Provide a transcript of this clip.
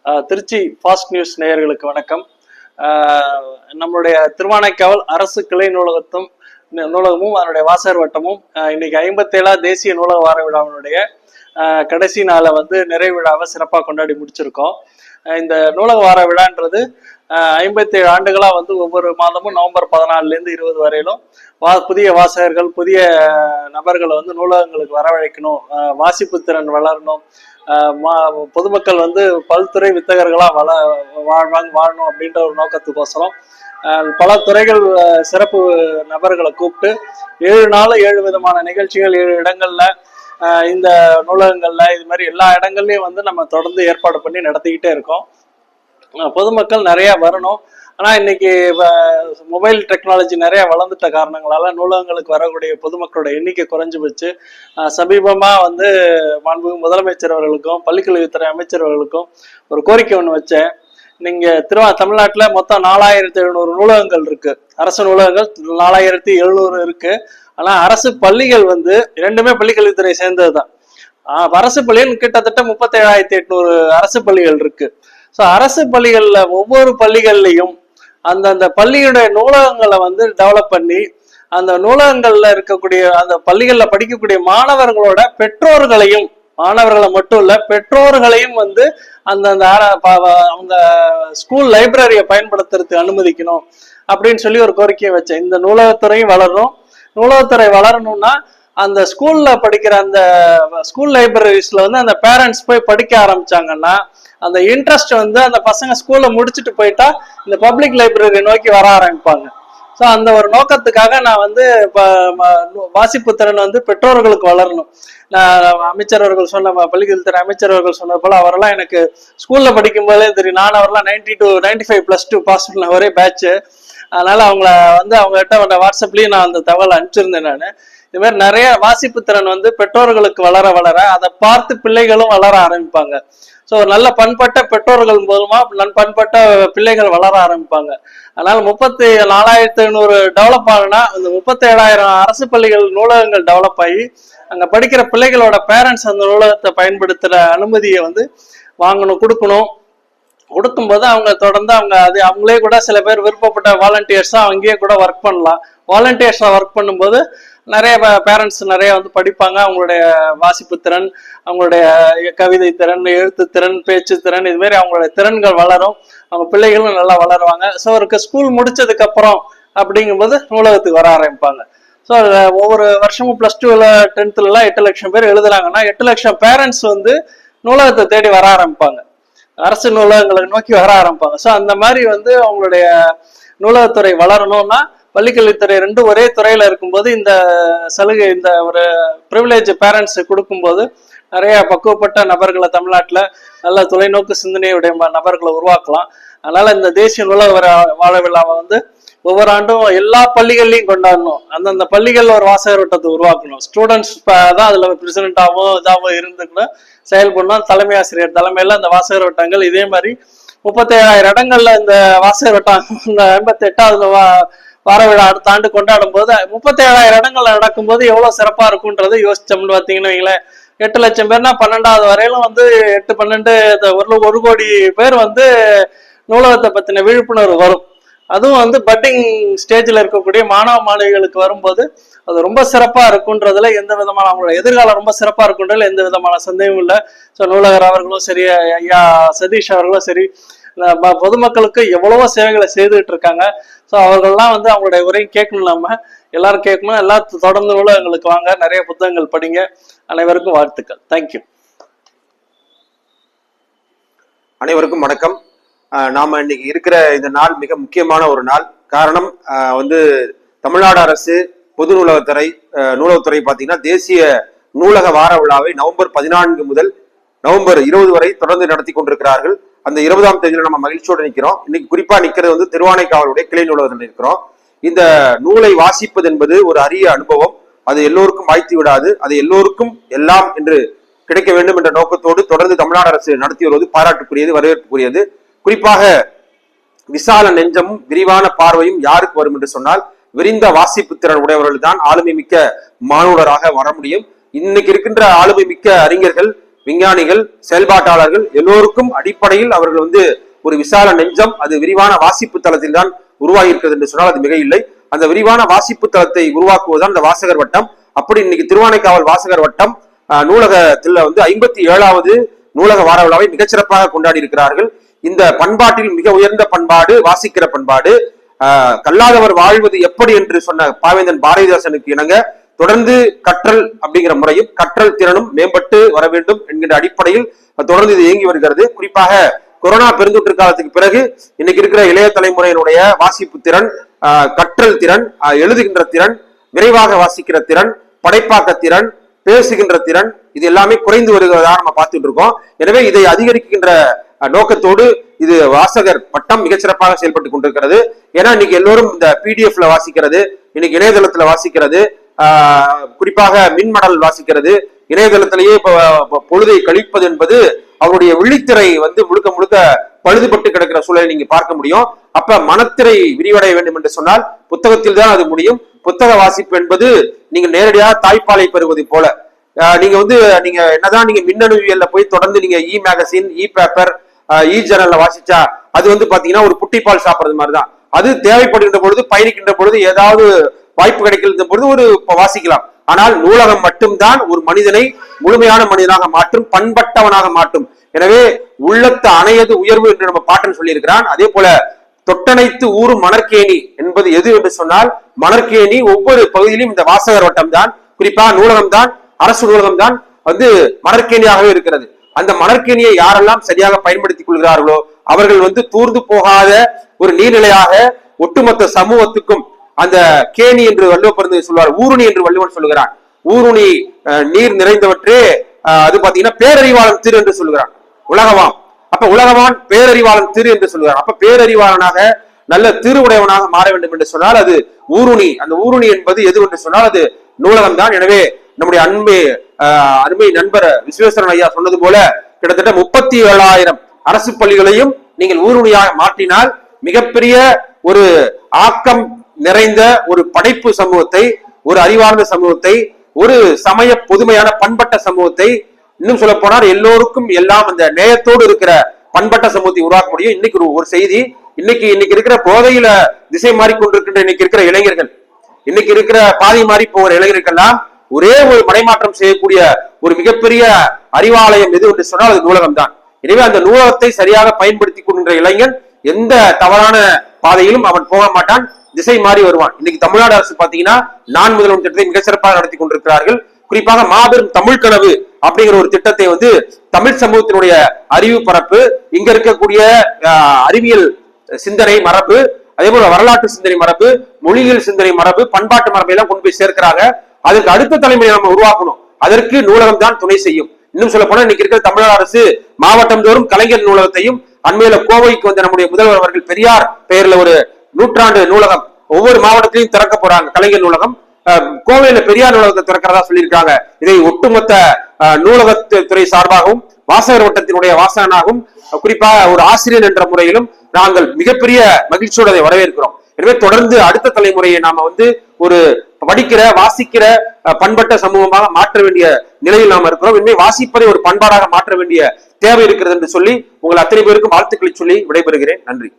Trichy fast news நேயர்களுக்கு வணக்கம். நம்மளுடைய திருவானைக்காவல் அரசு கிளை நூலகமும் அதனுடைய வாசகர் வட்டமும் இன்னைக்கு 57 தேசிய நூலக வார விழாவினுடைய கடைசி நாளை நிறைவு விழாவை சிறப்பாக கொண்டாடி முடிச்சிருக்கோம். இந்த நூலக வார விழான்றது 57 ஆண்டுகளா ஒவ்வொரு மாதமும் நவம்பர் 14லேருந்து 20 வரையிலும் புதிய வாசகர்கள், புதிய நபர்களை நூலகங்களுக்கு வரவழைக்கணும், வாசிப்பு திறன் வளரணும், பொதுமக்கள் பல்துறை வித்தகர்களா வாழணும் அப்படின்ற ஒரு நோக்கத்துக்கோசரம் பல துறைகள் சிறப்பு நபர்களை கூப்பிட்டு 7 நாள் 7 விதமான நிகழ்ச்சிகள் 7 இடங்கள்ல இந்த நூலகங்கள்ல இது மாதிரி எல்லா இடங்கள்லயும் நம்ம தொடர்ந்து ஏற்பாடு பண்ணி நடத்திக்கிட்டே இருக்கோம். பொதுமக்கள் நிறைய வரணும். ஆனா இன்னைக்கு மொபைல் டெக்னாலஜி நிறைய வளர்ந்துட்ட காரணங்களால நூலகங்களுக்கு வரக்கூடிய பொதுமக்களோட எண்ணிக்கை குறைஞ்சு போச்சு. சமீபமா மாண்புமிகு முதலமைச்சர் அவர்களுக்கும் பள்ளிக்கல்வித்துறை அமைச்சர் அவர்களுக்கும் ஒரு கோரிக்கை ஒண்ணு வச்சேன். நீங்க தமிழ்நாட்டுல மொத்தம் 4700 நூலகங்கள் இருக்கு. அரசு நூலகங்கள் 4700 இருக்கு. ஆனா அரசு பள்ளிகள் இரண்டுமே பள்ளிக்கல்வித்துறை சேர்ந்ததுதான். அரசு பள்ளிகள் கிட்டத்தட்ட 37,800 அரசு பள்ளிகள் இருக்கு. ஸோ அரசு பள்ளிகள்ல ஒவ்வொரு பள்ளிகள்லையும் அந்தந்த பள்ளியுடைய நூலகங்களை டெவலப் பண்ணி அந்த நூலகங்கள்ல இருக்கக்கூடிய அந்த பள்ளிகள்ல படிக்கக்கூடிய மாணவர்களோட பெற்றோர்களையும், மாணவர்களை மட்டும் இல்ல பெற்றோர்களையும் அந்தந்த அவங்க ஸ்கூல் லைப்ரரியை பயன்படுத்துறதுக்கு அனுமதிக்கணும் அப்படின்னு சொல்லி ஒரு கோரிக்கையை வச்சேன். இந்த நூலகத்துறையும் வளரணும். நூலகத்துறை வளரணும்னா அந்த ஸ்கூல்ல படிக்கிற அந்த ஸ்கூல் லைப்ரரிஸ்ல அந்த பேரண்ட்ஸ் போய் படிக்க ஆரம்பிச்சாங்கன்னா அந்த இன்ட்ரெஸ்ட் அந்த பசங்க ஸ்கூல்ல முடிச்சுட்டு போயிட்டா இந்த பப்ளிக் லைப்ரரி நோக்கி வர ஆரம்பிப்பாங்க. ஸோ அந்த ஒரு நோக்கத்துக்காக நான் வாசிப்பு திறன் பெற்றோர்களுக்கு வளரணும். நான் அமைச்சர் அவர்கள் சொன்ன பள்ளிக்கல்வித்துறை அமைச்சர் அவர்கள் சொன்னது போல அவரெல்லாம் எனக்கு ஸ்கூல்ல படிக்கும் போதே தெரியும். நான் அவரெல்லாம் 95+2 பாஸ் பண்ண ஒரே பேட்ச். அதனால அவங்ககிட்ட வாட்ஸ்அப்லயும் நான் அந்த தகவல் அனுப்பிச்சிருந்தேன். நான் இது மாதிரி நிறைய வாசிப்பு திறன் பெற்றோர்களுக்கு வளர வளர அதை பார்த்து பிள்ளைகளும் வளர ஆரம்பிப்பாங்க. ஸோ நல்ல பண்பட்ட பெற்றோர்கள் மூலமா பண்பட்ட பிள்ளைகள் வளர ஆரம்பிப்பாங்க. அதனால 34,500 டெவலப் ஆகுனா அந்த 37,000 அரசு பள்ளிகள் நூலகங்கள் டெவலப் ஆகி அங்க படிக்கிற பிள்ளைகளோட பேரண்ட்ஸ் அந்த நூலகத்தை பயன்படுத்துற அனுமதியை வாங்கணும், கொடுக்கணும். கொடுக்கும்போது அவங்க தொடர்ந்து அவங்களே கூட சில பேர் விருப்பப்பட்ட வாலண்டியர்ஸா அங்கேயே கூட ஒர்க் பண்ணலாம். வாலண்டியர்ஸா ஒர்க் பண்ணும்போது நிறைய பேரண்ட்ஸ் நிறைய படிப்பாங்க. அவங்களுடைய வாசிப்பு திறன், அவங்களுடைய கவிதை திறன், எழுத்து திறன், பேச்சு திறன், இது மாதிரி அவங்களுடைய திறன்கள் வளரும். அவங்க பிள்ளைகளும் நல்லா வளருவாங்க. ஸோ அவருக்கு ஸ்கூல் முடிச்சதுக்கு அப்புறம் அப்படிங்கும்போது நூலகத்துக்கு வர ஆரம்பிப்பாங்க. ஸோ ஒவ்வொரு வருஷமும் +2 10th 8 லட்சம் பேர் எழுதுறாங்கன்னா 8 லட்சம் பேரண்ட்ஸ் நூலகத்தை தேடி வர ஆரம்பிப்பாங்க, அரசு நூலகங்களை நோக்கி வர ஆரம்பிப்பாங்க. ஸோ அந்த மாதிரி அவங்களுடைய நூலகத்துறை வளரணும்னா பள்ளிக்கல்வித்துறை ரெண்டும் ஒரே துறையில இருக்கும்போது இந்த சலுகை, இந்த ஒரு ப்ரிவிலேஜ் பேரண்ட்ஸ் கொடுக்கும்போது நிறைய பக்குவப்பட்ட நபர்களை தமிழ்நாட்டுல நல்ல தொலைநோக்கு சிந்தனையுடைய நபர்களை உருவாக்கலாம். அதனால இந்த தேசிய நூலக வார விழாவை ஒவ்வொரு ஆண்டும் எல்லா பள்ளிகள்லையும் கொண்டாடணும். அந்தந்த பள்ளிகள்ல ஒரு வாசகர் வட்டத்தை உருவாக்கணும். ஸ்டூடெண்ட்ஸ் தான் அதுல பிரசிடென்டாகவும் இதாகவும் இருந்துக்கணும், செயல்படணும். தலைமை ஆசிரியர் தலைமையில அந்த வாசகர் வட்டங்கள் இதே மாதிரி 37,000 இடங்கள்ல இந்த வாசகர் வட்டம் 58வது வார விழா அடுத்த ஆண்டு கொண்டாடும் போது 37,000 இடங்கள்ல நடக்கும்போது எவ்வளவு சிறப்பா இருக்கும்ன்றதை யோசிச்சோம்னு பாத்தீங்கன்னா 8 லட்சம் பேர்னா 12வது வரையிலும் 8, 12 1 கோடி பேர் நூலகத்தை பத்தின விழிப்புணர்வு வரும். அதுவும் பட்டிங் ஸ்டேஜ்ல இருக்கக்கூடிய மாணவ மாணவிகளுக்கு வரும்போது அது ரொம்ப சிறப்பா இருக்குன்றதுல எந்த விதமான அவங்களோட எதிர்காலம் ரொம்ப சிறப்பா இருக்குன்றதுல எந்த விதமான சந்தேகமும் இல்லை. ஸோ நூலகர் அவர்களும் சரி, ஐயா சதீஷ் அவர்களும் சரி, பொதுமக்களுக்கு எவ்வளவோ சேவைகளை செய்துட்டு இருக்காங்க. ஸோ அவர்கள்லாம் அவங்களுடைய உரையும் கேட்கணும், நம்ம எல்லாரும் கேட்கணும். எல்லாரும் தொடர்ந்து நூலகங்களுக்கு வாங்க, நிறைய புத்தகங்கள் படிங்க. அனைவருக்கும் வாழ்த்துக்கள். தேங்க்யூ. அனைவருக்கும் வணக்கம். நாம இன்னைக்கு இருக்கிற இந்த நாள் மிக முக்கியமான ஒரு நாள். காரணம் தமிழ்நாடு அரசு பொது நூலகத்துறை பாத்தீங்கன்னா தேசிய நூலக வார விழாவை நவம்பர் 14 முதல் நவம்பர் 20 வரை தொடர்ந்து நடத்தி கொண்டிருக்கிறார்கள். அந்த 20ஆம் தேதியில நம்ம மகிழ்ச்சியோடு நிற்கிறோம். இன்னைக்கு குறிப்பா நிற்கிறது திருவானைக்காவலுடைய கிளை நூலகத்தில் இருக்கிறோம். இந்த நூலை வாசிப்பது என்பது ஒரு அரிய அனுபவம். அது எல்லோருக்கும் வாய்த்து விடாது. அது எல்லோருக்கும் எல்லாம் என்று கிடைக்க வேண்டும் என்ற நோக்கத்தோடு தொடர்ந்து தமிழ்நாடு அரசு நடத்தி வருவது பாராட்டுக்குரியது, வரவேற்புக்குரியது. குறிப்பாக விசால நெஞ்சமும் விரிவான பார்வையும் யாருக்கு வரும் என்று சொன்னால் விரிந்த வாசிப்பு திறன் உடையவர்கள் தான் ஆளுமை மிக்க மாணவராக வர முடியும். இன்னைக்கு இருக்கின்ற ஆளுமை மிக்க அறிஞர்கள் விஞ்ஞானிகள், செயல்பாட்டாளர்கள் எல்லோருக்கும் அடிப்படையில் அவர்கள் வந்து ஒரு விசால நெஞ்சம், அது விரிவான வாசிப்பு தளத்தில் தான் உருவாகி இருக்கிறது என்று சொன்னால் அது மிக இல்லை. அந்த விரிவான வாசிப்பு தளத்தை உருவாக்குவதுதான் இந்த வாசகர் வட்டம். அப்படி இன்னைக்கு திருவானைக்காவல் வாசகர் வட்டம் நூலகத்தில் வந்து 57வது நூலக வார விழாவை மிகச்சிறப்பாக கொண்டாடி இருக்கிறார்கள். இந்த பண்பாட்டில் மிக உயர்ந்த பண்பாடு வாசிக்கிற பண்பாடு. கல்லாதவர் வாழ்வது எப்படி என்று சொன்ன பாவேந்தன் பாரதிதாசனுக்கு இணங்க தொடர்ந்து கற்றல் அப்படிங்கிற முறையும் கற்றல் திறனும் மேம்பட்டு வர வேண்டும் என்கின்ற அடிப்படையில் தொடர்ந்து இது இயங்கி வருகிறது. குறிப்பாக கொரோனா பெருந்தொற்று காலத்துக்கு பிறகு இன்னைக்கு இருக்கிற இளைய தலைமுறையினுடைய வாசிப்பு திறன், கற்றல் திறன், எழுதுகின்ற திறன், விரைவாக வாசிக்கிற திறன், படைப்பாக்க திறன், பேசுகின்ற திறன், இது எல்லாமே குறைந்து வருகிறதா நம்ம பார்த்துட்டு இருக்கோம். எனவே இதை அதிகரிக்கின்ற நோக்கத்தோடு இது வாசகர் வட்டம் மிகச்சிறப்பாக செயல்பட்டு கொண்டிருக்கிறது. ஏன்னா இன்னைக்கு எல்லோரும் இந்த பிடிஎஃப்ல வாசிக்கிறது, இன்னைக்கு இணையதளத்துல வாசிக்கிறது, குறிப்பாக மின்மடல் வாசிக்கிறது, இணையதளத்திலேயே பொழுதை கழிப்பது என்பது அவருடைய விழித்திரை வந்து முழுக்க முழுக்க பழுதுபட்டு கிடக்கிற சூழலை நீங்க பார்க்க முடியும். அப்ப மனத்திரை விரிவடைய வேண்டும் என்று சொன்னால் புத்தகத்தில் தான் அது முடியும். புத்தக வாசிப்பு என்பது நீங்க நேரடியாக தாய்ப்பாலை பெறுவது போல. நீங்க என்னதான் நீங்க மின்னணுவியல்ல போய் தொடர்ந்து நீங்க இ மேகசின், இ பேப்பர், இ ஜர்னல்ல வாசிச்சா அது வந்து பாத்தீங்கன்னா ஒரு புட்டிப்பால் சாப்பிடுறது மாதிரிதான். அது தேவைப்படுகின்ற பொழுது, பயணிக்கின்ற பொழுது, ஏதாவது வாய்ப்பு கிடைக்கின்ற பொழுது ஒரு வாசிக்கலாம். ஆனால் நூலகம் மட்டும்தான் ஒரு மனிதனை முழுமையான மனிதனாக மாற்றும், பண்பட்டவனாக மாற்றும். எனவே உள்ளத்து அணையது உயர்வு என்று நம்ம பாட்டன் சொல்லி இருக்கிறான். அதே போல தொட்டனைத்து ஊரும் மணற்கேணி என்பது எது என்று சொன்னால் மணற்கேணி ஒவ்வொரு பகுதியிலும் இந்த வாசகர் வட்டம் தான், குறிப்பாக நூலகம் தான், அரசு நூலகம் தான் வந்து மணற்கேணியாகவே இருக்கிறது. அந்த மணற்கேணியை யாரெல்லாம் சரியாக பயன்படுத்திக் கொள்கிறார்களோ அவர்கள் வந்து தூர்ந்து போகாத ஒரு நீர்நிலையாக ஒட்டுமொத்த சமூகத்துக்கும் அந்த கேணி என்று வள்ளுவர் சொல்வார், ஊருணி என்று வள்ளுவர் சொல்லுகிறான். ஊருணி நீர் நிறைந்தவற்றே அது பாத்தீங்கன்னா பேரறிவாளன் திரு என்று சொல்லுகிறான் உலகவான். அப்ப உலகவான் பேரறிவாளன் திரு என்று சொல்லுகிறான். அப்ப பேரறிவாளனாக நல்ல திருவுடையவனாக மாற வேண்டும் என்று சொன்னால் அது ஊருணி. அந்த ஊருணி என்பது எது என்று சொன்னால் அது நூலகம் தான். எனவே நம்முடைய அருமை நண்பர் விஸ்வேஸ்வரன் ஐயா சொன்னது போல கிட்டத்தட்ட 37,000 அரசு பள்ளிகளையும் நீங்கள் ஊருணியாக மாற்றினால் மிகப்பெரிய ஒரு ஆக்கம் நிறைந்த ஒரு படைப்பு சமூகத்தை, ஒரு அறிவார்ந்த சமூகத்தை, ஒரு சமய பொதுமையான பண்பட்ட சமூகத்தை, இன்னும் சொல்ல போனால் எல்லோருக்கும் எல்லாம் அந்த நேயத்தோடு இருக்கிற பண்பட்ட சமூகத்தை உருவாக்க முடியும். இன்னைக்கு ஒரு செய்தி, இன்னைக்கு இருக்கிற போதையில திசை மாறிக்கொண்டிருக்கின்ற இன்னைக்கு இருக்கிற இளைஞர்கள், இன்னைக்கு இருக்கிற பாதை மாறி போகிற இளைஞர்கள்லாம் ஒரே ஒரு மடைமாற்றம் செய்யக்கூடிய ஒரு மிகப்பெரிய அறிவாலயம் எது என்று சொன்னால் அது நூலகம் தான். எனவே அந்த நூலகத்தை சரியாக பயன்படுத்திக் கொள்கின்ற இளைஞன் எந்த தவறான பாதையிலும் அவன் போக மாட்டான், திசை மாறி வருவான். இன்னைக்கு தமிழ்நாடு அரசு பாத்தீங்கன்னா நான் முதல்வன் திட்டத்தை மிக சிறப்பாக நடத்தி கொண்டிருக்கிறார்கள். குறிப்பாக மாபெரும் தமிழ் கனவு அப்படிங்கிற ஒரு திட்டத்தை வந்து தமிழ் சமூகத்தினுடைய அறிவு பரப்பு, இங்க இருக்கக்கூடிய அறிவியல் சிந்தனை மரபு, அதே போல வரலாற்று சிந்தனை மரபு, மொழியியல் சிந்தனை மரபு, பண்பாட்டு மரபை எல்லாம் கொண்டு போய் சேர்க்கிறாங்க. அதுக்கு அடுத்த தலைமுறையை நம்ம உருவாக்கணும். அதற்கு நூலகம் தான் துணை செய்யும். இன்னும் சொல்ல போனா இன்னைக்கு இருக்கிற தமிழ்நாடு அரசு மாவட்டம் தோறும் கலைஞர் நூலகத்தையும், அண்மையில கோவைக்கு வந்த நம்முடைய முதல்வர் அவர்கள் பெரியார் பெயர்ல ஒரு 100 நூலகம் ஒவ்வொரு மாவட்டத்திலையும் திறக்க போறாங்க. கலைஞர் நூலகம் கோவையில பெரியார் நூலகத்தை திறக்கிறதா சொல்லியிருக்காங்க. இதை ஒட்டுமொத்த நூலகத்துறை சார்பாகவும் வாசகர் வட்டத்தினுடைய வாசகனாகவும் குறிப்பாக ஒரு ஆசிரியர் என்ற முறையிலும் நாங்கள் மிகப்பெரிய மகிழ்ச்சியோட வரவேற்கிறோம். எனவே தொடர்ந்து அடுத்த தலைமுறையை நாம வந்து ஒரு படிக்கிற வாசிக்கிற பண்பட்ட சமூகமாக மாற்ற வேண்டிய நிலையில் நாம் இருக்கிறோம். இனிமே வாசிப்பதை ஒரு பண்பாடாக மாற்ற வேண்டிய தேவை இருக்கிறது என்று சொல்லி உங்கள் அத்தனை பேருக்கும் வாழ்த்துக்களை சொல்லி விடைபெறுகிறேன். நன்றி.